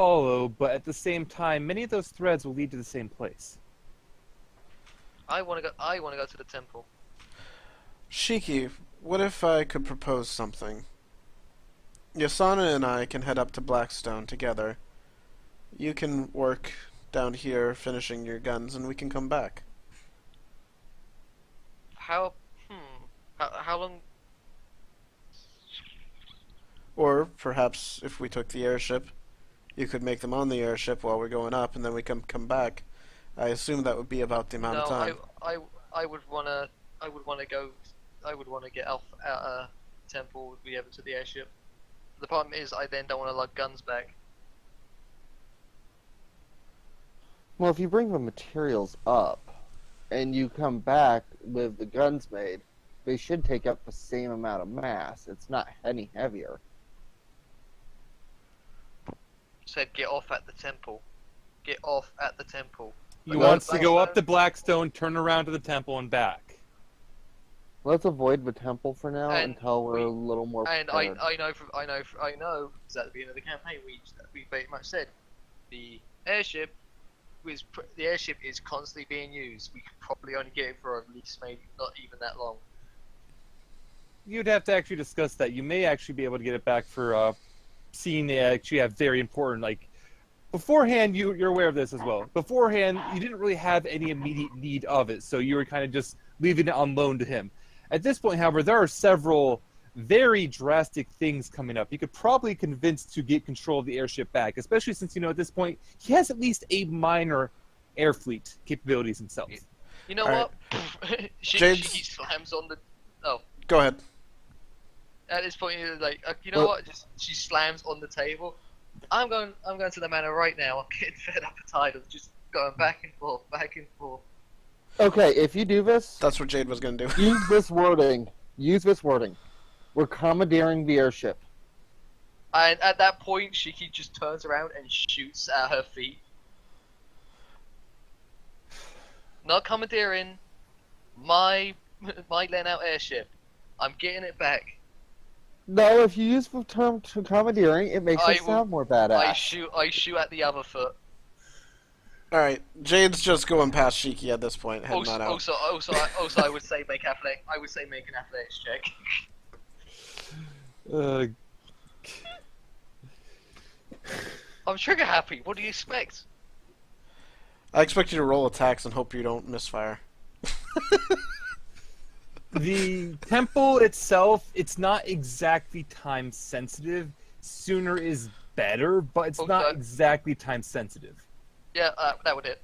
follow, but at the same time, many of those threads will lead to the same place. I want to go to the temple. Shiki, what if I could propose something? Yasana and I can head up to Blackstone together. You can work down here finishing your guns, and we can come back. How long? Or perhaps if we took the airship, you could make them on the airship while we're going up, and then we can come back. I assume that would be about the amount of time. I would wanna go. I would wanna get out temple. Be able to the airship. The problem is, I then don't want to lug guns back. Well, if you bring the materials up, and you come back with the guns made, they should take up the same amount of mass. It's not any heavier. Said get off at the temple. Get off at the temple. He wants to go up to Blackstone, turn around to the temple, and back. Let's avoid the temple for now And until we're a little more And prepared. I know because at the beginning of the campaign we very much said the airship is constantly being used. We could probably only get it for at least maybe not even that long. You'd have to actually discuss that. You may actually be able to get it back for seeing they actually have very important, like, beforehand, you're aware of this as well. Beforehand, you didn't really have any immediate need of it, so you were kind of just leaving it on loan to him. At this point, however, there are several very drastic things coming up. You could probably convince to get control of the airship back, especially since, at this point, he has at least a minor air fleet capabilities himself. You know All what? Jade's- She slams on the... Oh. Go ahead. At this point, you know what? She slams on the table. I'm going to the manor right now. I'm getting fed up and tired of just going back and forth, back and forth. Okay, if you do this, That's what Jade was going to do. use this wording. Use this wording. We're commandeering the airship. And at that point, Shiki just turns around and shoots at her feet. Not commandeering my let out airship. I'm getting it back. No, if you use the term commandeering, it makes it sound more badass. I shoot at the other foot. Alright, Jade's just going past Shiki at this point, heading on out. Also, I would say make athletic. I would say make an athletics check. I'm trigger happy. What do you expect? I expect you to roll attacks and hope you don't misfire. The temple itself, it's not exactly time sensitive. Sooner is better, but it's not exactly time sensitive. Yeah, that would hit.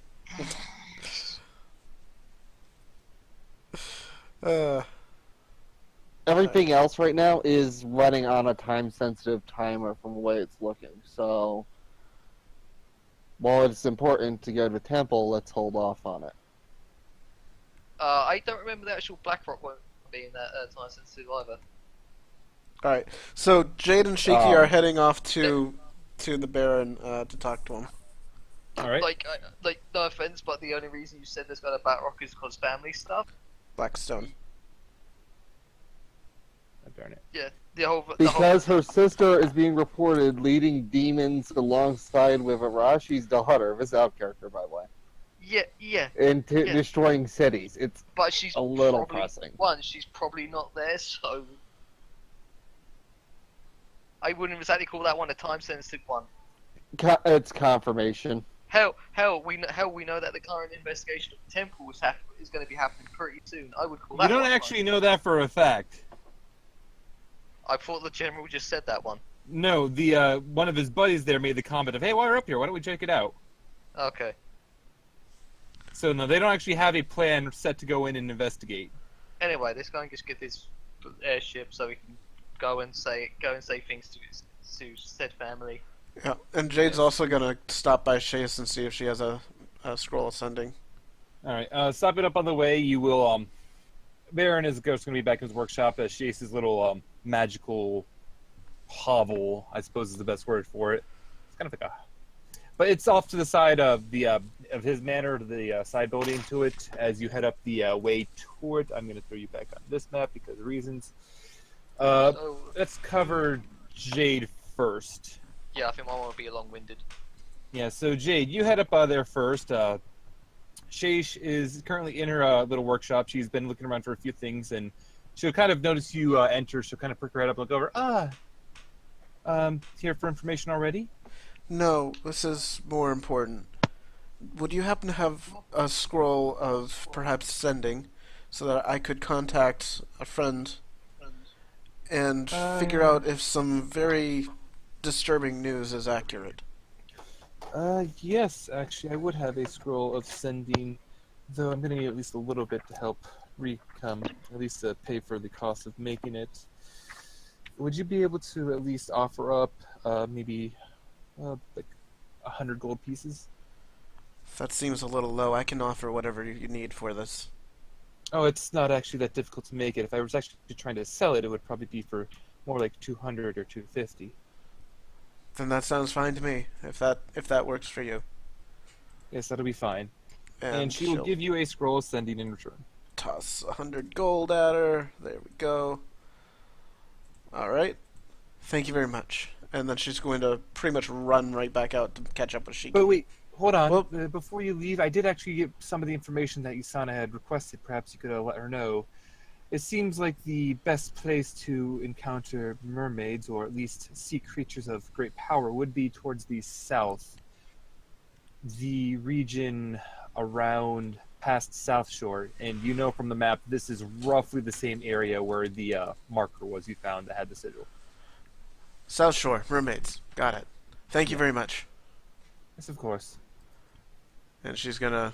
Everything else right now is running on a time-sensitive timer from the way it's looking. So, while it's important to go to the temple, let's hold off on it. I don't remember the actual Blackrock one being that time sensitive either. Alright, so Jade and Shiki are heading off to the Baron to talk to him. Alright. Like, no offense, but the only reason you said there's got a Blackrock is because family stuff. Blackstone. Oh, darn it. Yeah, Because her sister is being reported leading demons alongside with Arashi's daughter, this out character, by the way. Yeah. Into destroying cities. It's But she's a little probably, pressing. she's probably not there, so I wouldn't exactly call that one a time-sensitive one. It's confirmation. Hell, we know that the current investigation of the temple is going to be happening pretty soon. I would call that. You don't actually know that for a fact. I thought the general just said that one. No, the one of his buddies there made the comment of, "Hey, while we're up here, why don't we check it out?" Okay. So no, they don't actually have a plan set to go in and investigate. Anyway, let's go and just get this airship so we can go and say things to said family. Yeah, and Jade's also gonna stop by Chase and see if she has a scroll ascending. Alright, stop it up on the way. You will, Baron is going to be back in his workshop at Chase's little, magical hovel, I suppose is the best word for it. It's kind of like a... But it's off to the side of the, of his manor, the side building to it, as you head up the way toward... I'm going to throw you back on this map because of reasons. Let's cover Jade first. Yeah, I think I want to be long-winded. Yeah, so Jade, you head up there first. Shaish is currently in her little workshop. She's been looking around for a few things, and she'll kind of notice you enter. She'll kind of prick her head up, look over. Here for information already? No, this is more important. Would you happen to have a scroll of perhaps sending so that I could contact a friend and figure out if some very disturbing news is accurate? Yes, actually, I would have a scroll of sending, though I'm going to need at least a little bit to help at least to pay for the cost of making it. Would you be able to at least offer up maybe like 100 gold pieces? That seems a little low. I can offer whatever you need for this. Oh, it's not actually that difficult to make it. If I was actually trying to sell it, it would probably be for more like 200 or 250. Then that sounds fine to me, if that works for you. Yes, that'll be fine. And she she'll will give you a scroll of sending in return. toss 100 gold at her. There we go. Alright. Thank you very much. And then she's going to pretty much run right back out to catch up with Shiki. But wait, hold on. Well- Before you leave, I did actually get some of the information that Yasana had requested. Perhaps you could let her know. It seems like the best place to encounter mermaids, or at least sea creatures of great power, would be towards the south. The region around past South Shore. And you know from the map, this is roughly the same area where the marker was you found that had the sigil. South Shore, mermaids. Got it. Thank you very much. Yes, of course. And she's gonna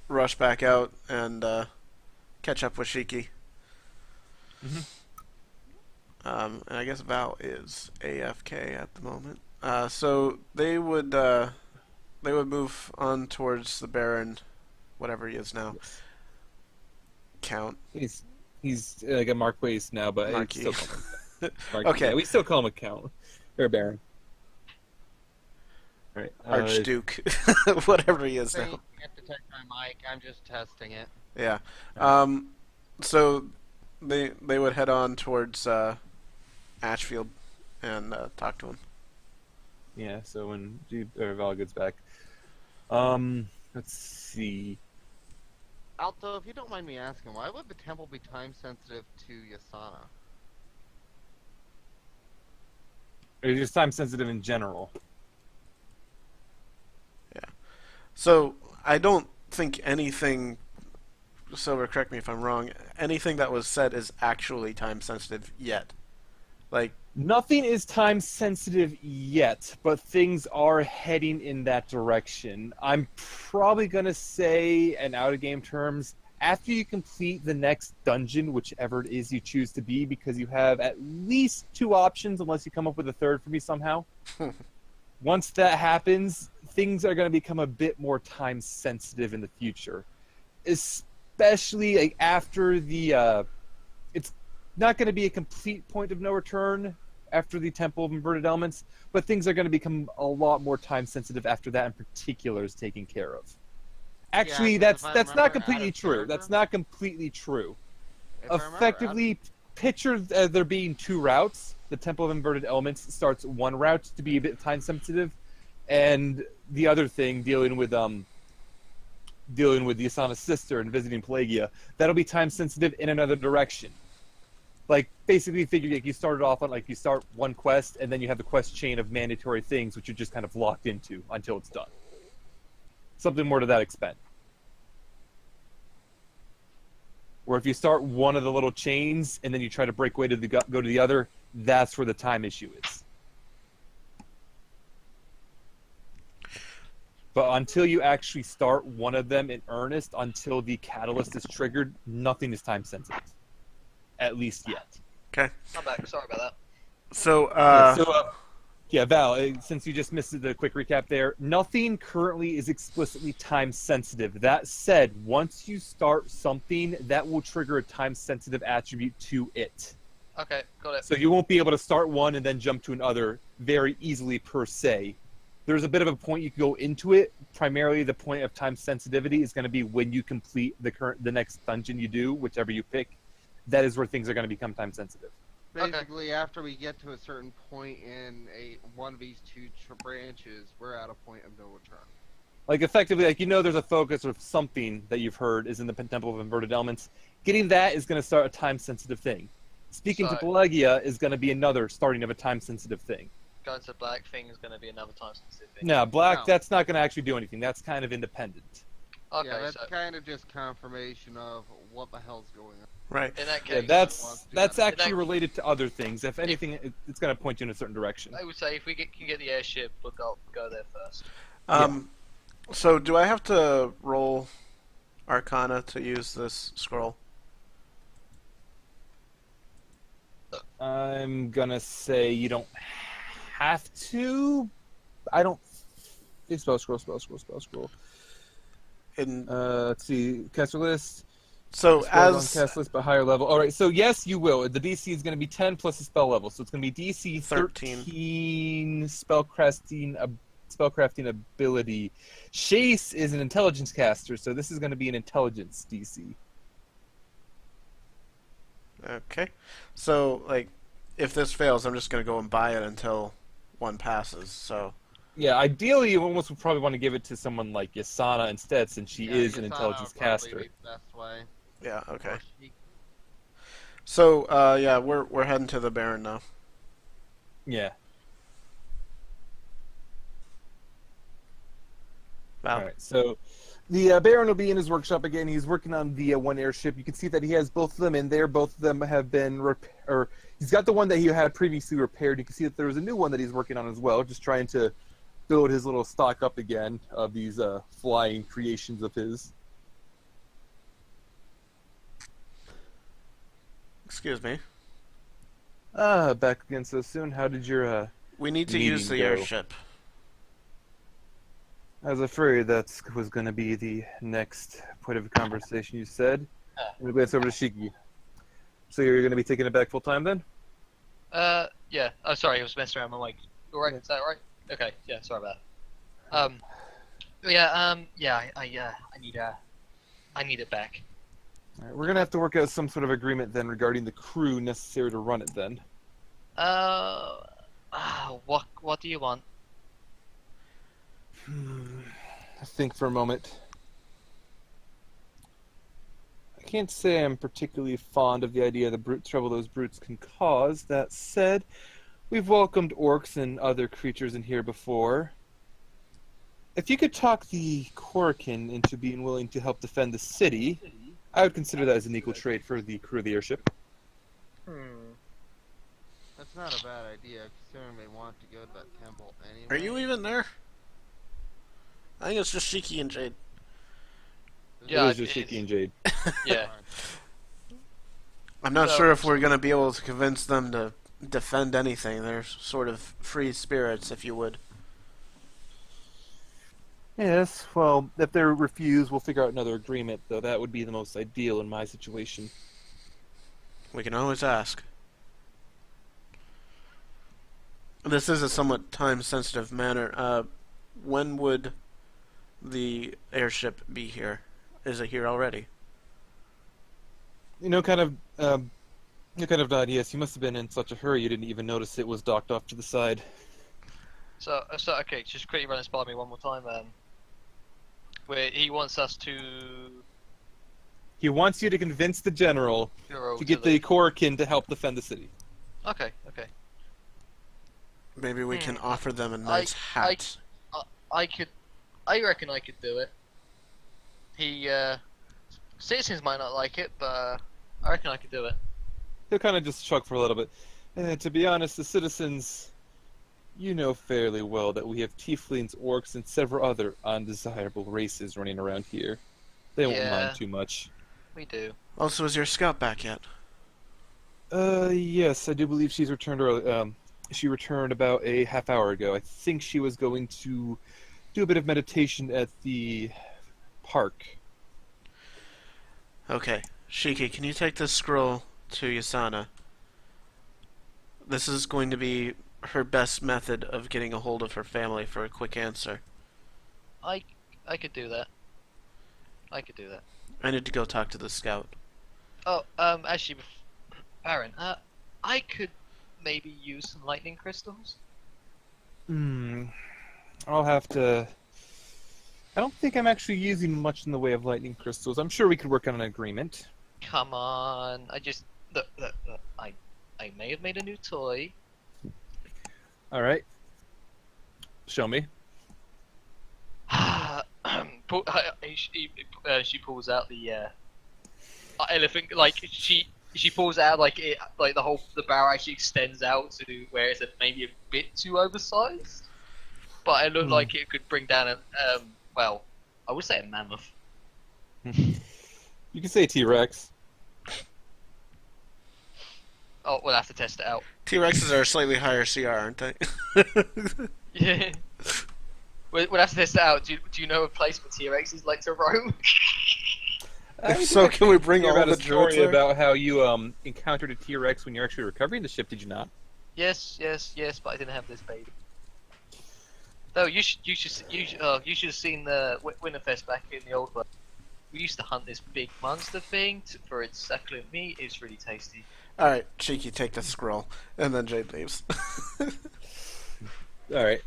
rush back out and catch up with Shiki. And I guess Val is AFK at the moment. So they would move on towards the Baron, whatever he is now. Yes. Count. He's like a Marquise now, but we Marquis. still call him Marquis. Okay. Yeah, we still call him a count or a baron. Right. Archduke, whatever he is Say, now. you can't detect my mic. I'm just testing it. Yeah. So they would head on towards Ashfield and talk to him. Yeah. So when Val gets back, let's see. Alto, if you don't mind me asking, why would the temple be time sensitive to Yasana? It's just time sensitive in general. So I don't think anything. Silver, correct me if I'm wrong. Anything that was said is actually time sensitive yet. Like, Nothing is time sensitive yet, but things are heading in that direction. I'm probably gonna say, and out of game terms, after you complete the next dungeon, whichever it is you choose to be, because you have at least 2 options, unless you come up with a third for me somehow. Once that happens, things are going to become a bit more time sensitive in the future, especially like after the. It's not going to be a complete point of no return after the Temple of Inverted Elements, but things are going to become a lot more time sensitive after that in particular is taken care of. Actually, Yeah, 'cause if I that's not remember completely out of true. character- That's not completely true. If I remember, Effectively, picture there being 2 routes. The Temple of Inverted Elements starts one route to be a bit time sensitive, and the other thing dealing with Yasana's sister and visiting Pelagia, that'll be time sensitive in another direction. Like basically, figure like you started off on like you start one quest and then you have the quest chain of mandatory things which you're just kind of locked into until it's done. Something more to that extent. Or if you start one of the little chains and then you try to break away to go to the other, that's where the time issue is. But until you actually start one of them in earnest, until the catalyst is triggered, nothing is time sensitive. At least yet. okay. I'm back. Sorry about that. So, Yeah, Val, since you just missed the quick recap there, nothing currently is explicitly time sensitive. That said, once you start something, that will trigger a time sensitive attribute to it. Okay, got it. So you won't be able to start one and then jump to another very easily per se. There's a bit of a point you can go into it. Primarily, the point of time sensitivity is going to be when you complete the next dungeon you do, whichever you pick. That is where things are going to become time sensitive. Basically, after we get to a certain point in one of these two branches, we're at a point of no return. Like effectively, like there's a focus of something that you've heard is in the Temple of Inverted Elements. Getting that is going to start a time-sensitive thing. Speaking to Pelagia is going to be another starting of a time-sensitive thing. Going to black thing is going to be another time-sensitive thing. No, black. No. That's not going to actually do anything. That's kind of independent. Okay, Yeah, that's so kind of just confirmation of what the hell's going on. Right. in that Yeah, case, that's actually that- related to other things. If anything, it's going to point you in a certain direction. I would say if we can get the airship, we'll go there first. So do I have to roll Arcana to use this scroll? I'm gonna say you don't have to. I don't. Spell scroll. In Let's see. Caster list. so Spells as on cast list, but higher level. All right. So yes, you will. The DC is going to be 10 plus the spell level, so it's going to be DC 13 spellcrafting ability. Chase is an intelligence caster, so this is going to be an intelligence DC. okay, so like if this fails, I'm just gonna go and buy it until one passes. So Yeah, ideally, you almost would probably want to give it to someone like Yasana instead, since she is an Yasana intelligence would probably caster. be the best way. yeah, okay. Or she- So yeah, we're heading to the Baron now. Yeah. Wow. All right. So the Baron will be in his workshop again. He's working on the one airship. You can see that he has both of them in there. Both of them have been or he's got the one that he had previously repaired. You can see that there was a new one that he's working on as well, just trying to build his little stock up again of these flying creations of his. Excuse me. Back again so soon. How did your We need to use the meeting go? airship. I was afraid that was going to be the next point of conversation you said. I'm going to glance over to Shiki. So you're going to be taking it back full time then? Yeah. Oh, sorry, I was messing around my mic. All right, Yeah. is that right? Okay, yeah, sorry about that. I need it back. All right, we're going to have to work out some sort of agreement then regarding the crew necessary to run it then. What do you want? Think for a moment. I can't say I'm particularly fond of the idea of the brute trouble those brutes can cause. That said, we've welcomed orcs and other creatures in here before. If you could talk the Korrikan into being willing to help defend the city, I would consider that as an equal trade for the crew of the airship. That's not a bad idea, considering they want to go to that temple anyway. Are you even there? I think it's just Shiki and Jade. Yeah, it is just Shiki and Jade. Yeah. I'm not So- sure if we're gonna be able to convince them to defend anything. They're sort of free spirits, if you would. Yes, well, if they refuse, we'll figure out another agreement, though that would be the most ideal in my situation. We can always ask. This is a somewhat time-sensitive matter. When would the airship be here? Is it here already? Kind of died, yes. You must have been in such a hurry you didn't even notice it was docked off to the side. So okay, just quickly run this by me one more time. Where he wants us to He wants you to convince the general go to get the Korrikan to help defend the city. Okay. Maybe we can offer them a nice hat. I reckon I could do it. Citizens might not like it, but I reckon I could do it. He'll kind of just shrug for a little bit. To be honest, the citizens, you know fairly well that we have tieflings, orcs, and several other undesirable races running around here. They won't Yeah. mind too much. We do. Also, is your scout back yet? Yes, I do believe she's returned early. She returned about a half hour ago. I think she was going to do a bit of meditation at the park. Okay. Shiki, can you take this scroll to Yasana? This is going to be her best method of getting a hold of her family for a quick answer. I could do that. I I need to go talk to the scout. Oh, actually, Baron, I could maybe use some lightning crystals. I'll have to. I don't think I'm actually using much in the way of lightning crystals. I'm sure we could work on an agreement. Come on, I just look. I may have made a new toy. All right. Show me. She pulls out the elephant. Like she pulls out like it, like the barrel actually extends out to where it's maybe a bit too oversized, but it looked like it could bring down a well, I would say a mammoth. You can say T-Rex. Oh, we'll have to test it out. T-Rexes are a slightly higher CR, aren't they? Yeah. We'll have to test it out. Do you know a place where T-Rexes like to roam? If so, can we bring all about the a story druids there? about how you encountered a T-Rex when you're actually recovering the ship? Did you not? Yes, but I didn't have this baby. Though you should have seen the Winterfest back in the old one. We used to hunt this big monster thing for its succulent meat. It's really tasty. Alright, Shiki, take the scroll. And then Jade leaves. All right.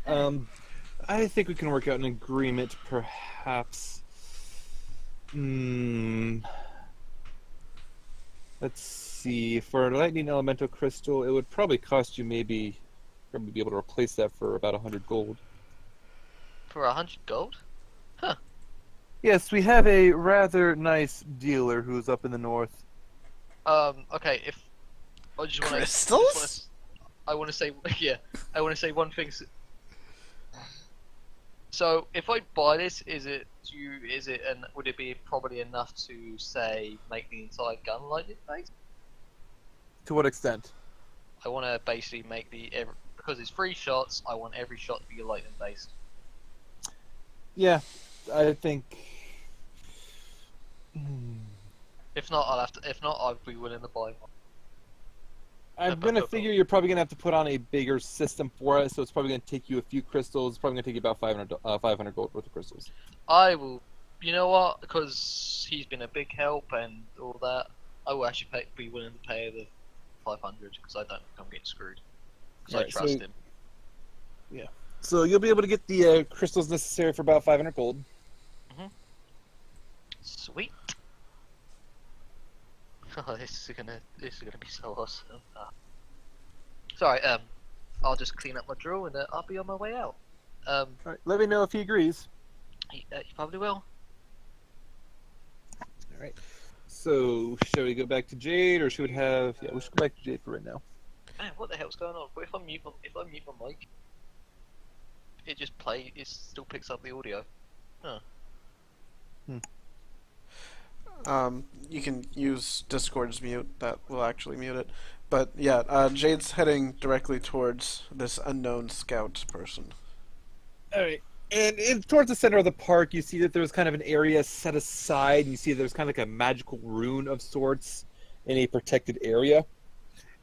I think we can work out an agreement, perhaps. Let's see. For a lightning elemental crystal, it would probably cost you probably be able to replace that for about 100 gold. For 100 gold? Huh. Yes, we have a rather nice dealer who's up in the north. Okay. If I just want Crystals? I want to say I want to say one thing. So if I buy this, would it be probably enough to say make the entire gun lightning based? To what extent? I want to basically make because it's 3 shots. I want every shot to be lightning based. Yeah, I think. If not, I'll be willing to buy one. I'm gonna figure you're probably gonna have to put on a bigger system for it, so it's probably gonna take you a few crystals. It's probably gonna take you about 500 gold worth of crystals. I will. You know what? Because he's been a big help and all that, I will actually be willing to pay the 500 because I don't think I'm getting screwed. Because I Alright, trust him. So you'll be able to get the crystals necessary for about 500 gold. Sweet. Oh, this is gonna be so awesome. Sorry. I'll just clean up my drawer and I'll be on my way out. All right, let me know if he agrees. He probably will. All right. So, shall we go back to Jade, or should we have? Yeah, we should go back to Jade for right now. Man, what the hell's going on? What if I mute my mic? It just plays. It still picks up the audio. Huh. You can use Discord's mute. That will actually mute it. But yeah, Jade's heading directly towards this unknown scout person. All right. And towards the center of the park, you see that there's kind of an area set aside, and you see there's kind of like a magical rune of sorts in a protected area.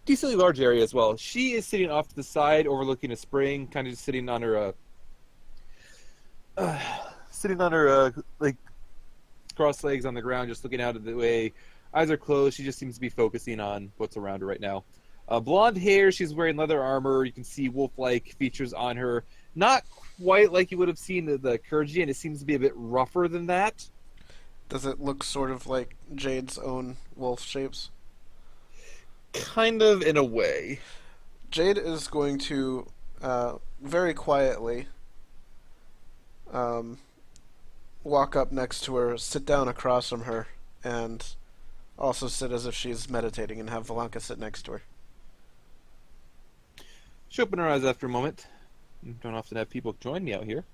Decently large area as well. She is sitting off to the side, overlooking a spring, kind of just sitting on her, like, cross legs on the ground, just looking out of the way. Eyes are closed. She just seems to be focusing on what's around her right now. Blonde hair. She's wearing leather armor. You can see wolf-like features on her. Not quite like you would have seen the kurjian. It seems to be a bit rougher than that. Does it look sort of like Jade's own wolf shapes? Kind of, in a way. Jade is going to very quietly walk up next to her, sit down across from her, and also sit as if she's meditating, and have Valanka sit next to her. She opened her eyes after a moment. You don't often have people join me out here.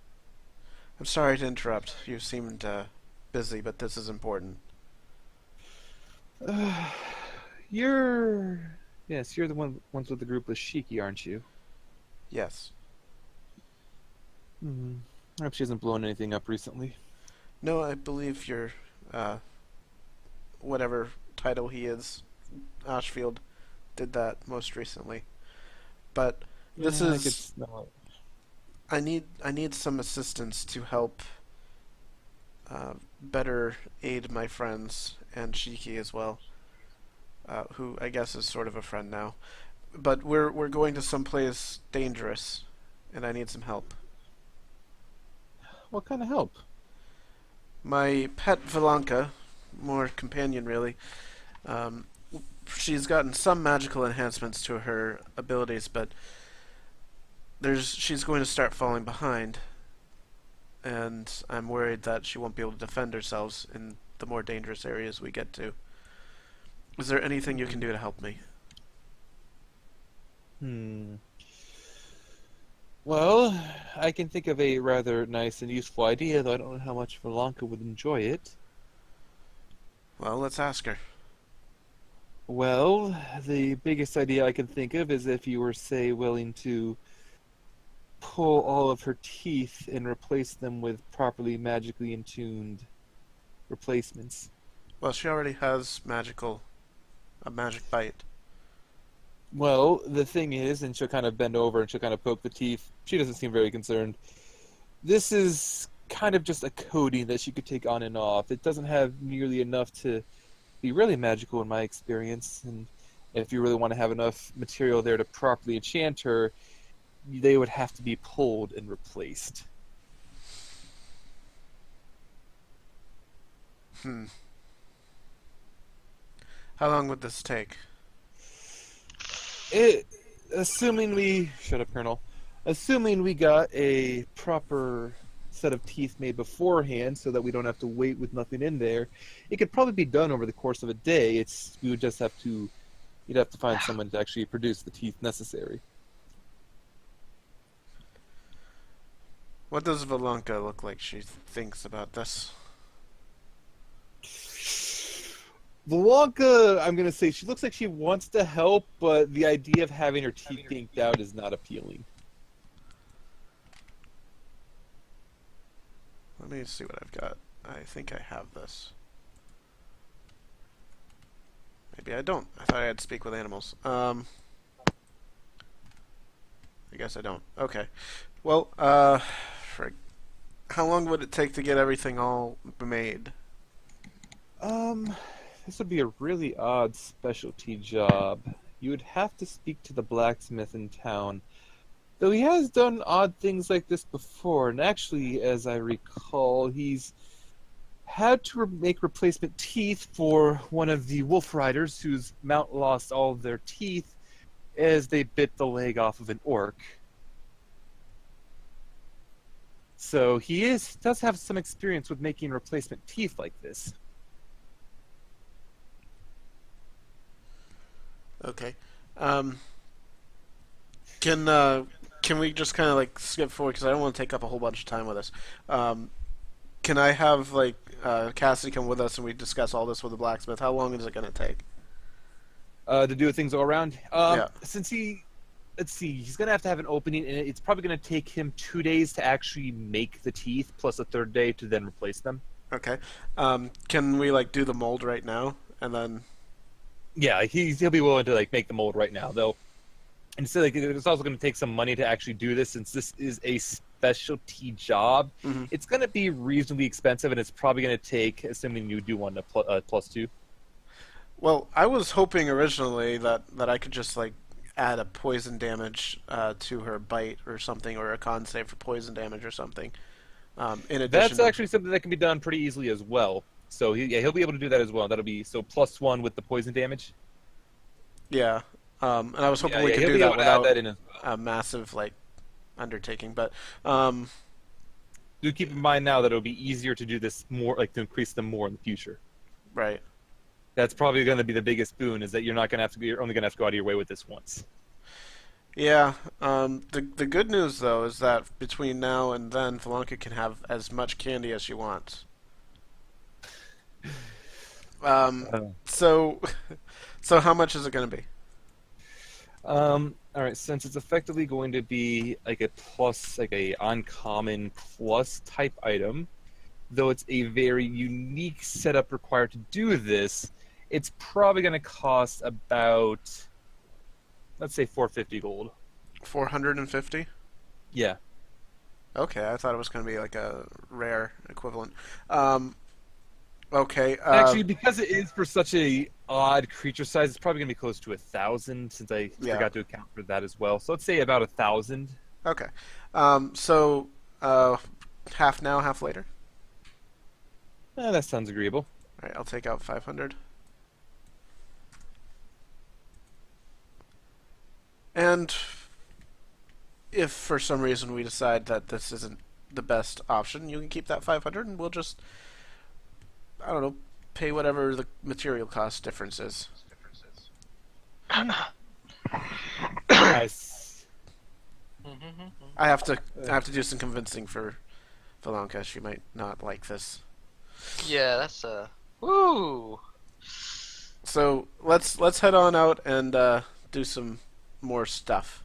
I'm sorry to interrupt. You seemed busy, but this is important. You're the ones with the group with Shiki, aren't you? Yes. I hope she hasn't blown anything up recently. No, I believe your whatever title he is, Ashfield, did that most recently. But this I is could smell it. I need some assistance to help better aid my friends and Shiki as well, who I guess is sort of a friend now. but we're going to someplace dangerous, and I need some help. What kind of help? My pet Valanka, more companion really, um, she's gotten some magical enhancements to her abilities, but she's going to start falling behind, and I'm worried that she won't be able to defend herself in the more dangerous areas we get to. Is there anything you can do to help me? Well, I can think of a rather nice and useful idea, though I don't know how much Valanka would enjoy it. Well, let's ask her. Well, the biggest idea I can think of is if you were, say, willing to pull all of her teeth and replace them with properly magically attuned replacements. Well, she already has a magic bite. Well, the thing is, and she'll kind of bend over and she'll kind of poke the teeth. She doesn't seem very concerned. This is kind of just a coating that she could take on and off. It doesn't have nearly enough to be really magical in my experience. And if you really want to have enough material there to properly enchant her, they would have to be pulled and replaced. How long would this take? Assuming we... Shut up, Colonel. Assuming we got a proper set of teeth made beforehand so that we don't have to wait with nothing in there, it could probably be done over the course of a day. We would just have to... You'd have to find someone to actually produce the teeth necessary. What does Valanka look like she thinks about this? Valanka, I'm going to say, she looks like she wants to help, but the idea of having her teeth kinked out is not appealing. Let me see what I've got. I think I have this. Maybe I don't. I thought I had to speak with animals. I guess I don't. Okay. Well, how long would it take to get everything all made? This would be a really odd specialty job. You would have to speak to the blacksmith in town. Though he has done odd things like this before, and actually, as I recall, he's had to make replacement teeth for one of the wolf riders whose mount lost all of their teeth as they bit the leg off of an orc. So he does have some experience with making replacement teeth like this. Okay. Can we just kind of like skip forward because I don't want to take up a whole bunch of time with this. Can I have like Cassidy come with us and we discuss all this with the blacksmith? How long is it going to take? To do things all around? Yeah. Since let's see, he's going to have an opening, and it's probably going to take him 2 days to actually make the teeth, plus a third day to then replace them. Okay. Can we like do the mold right now and then? Yeah, he'll be willing to like make the mold right now, though. And so like it's also going to take some money to actually do this, since this is a specialty job. Mm-hmm. It's going to be reasonably expensive, and it's probably going to take, assuming you do want a +2. Well, I was hoping originally that I could just like add a poison damage to her bite or something, or a con save for poison damage or something. In addition, That's actually something that can be done pretty easily as well. So he'll be able to do that as well. That'll be so +1 with the poison damage. yeah. And I was hoping we could he'll do be that able to add without that in as well. a massive like undertaking, but Do keep in mind now that it'll be easier to do this more, like to increase them more in the future. right. That's probably going to be the biggest boon, is that you're not going to have to. You're only going to have to go out of your way with this once. Yeah. The good news though is that between now and then, Valanka can have as much candy as she wants. So how much is it going to be? All right, since it's effectively going to be like a plus, like a uncommon plus type item, though it's a very unique setup required to do this, it's probably going to cost about, let's say, 450 gold. 450? Yeah. Okay, I thought it was going to be like a rare equivalent. Okay. Actually, because it is for such a odd creature size. It's probably gonna be close to 1,000 since I Yeah. forgot to account for that as well. So let's say about 1,000. Okay. Half now, half later. That sounds agreeable. All right, I'll take out 500. And if for some reason we decide that this isn't the best option, you can keep that 500 and we'll just, I don't know, pay whatever the material cost difference is. Nice. I have to do some convincing for Valanka. She might not like this. Yeah, that's woo. So let's head on out and do some more stuff.